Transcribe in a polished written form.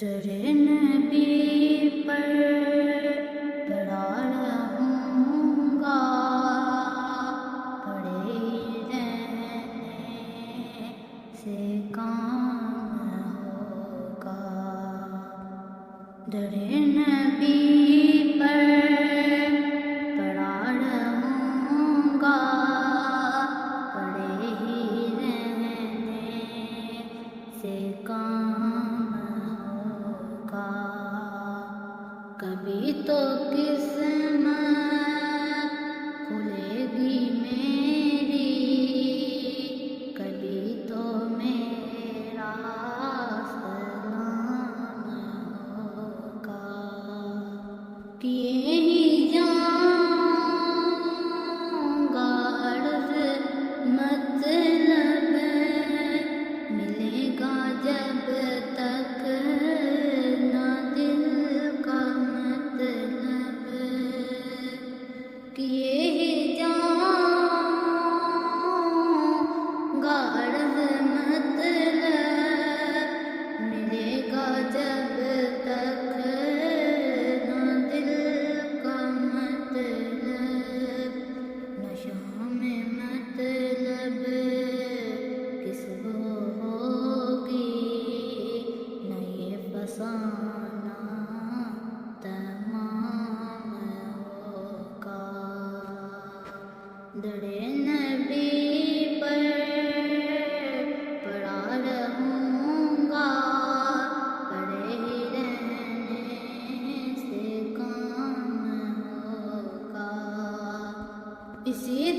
تیرے نبی پر پڑا رہوں گا، پڑے رہنے سے کام ہوگا۔ تیرے نبی پر پڑا رہوں گا، پڑے ہی رہنے سے کام ہوگا۔ کبھی تو قسمت کھلے گی میری، کبھی تو میرا سلام ہوگا۔ کیے ہی جاؤں گا عرض مطلب، ملے گا جب تک نہ دل کا مطلب۔ کیے ہی جاؤں گا عرض مطلب، ملے گا جب تک نہ دل کا مطلب۔ نہ شام مطلب کس کو ہوگی، نہ یہ فسانہ تمام ہوگا۔ درِ نبی پر پڑا رہوں گا، پڑے ہی رہنے سے کام ہوگا۔ اسی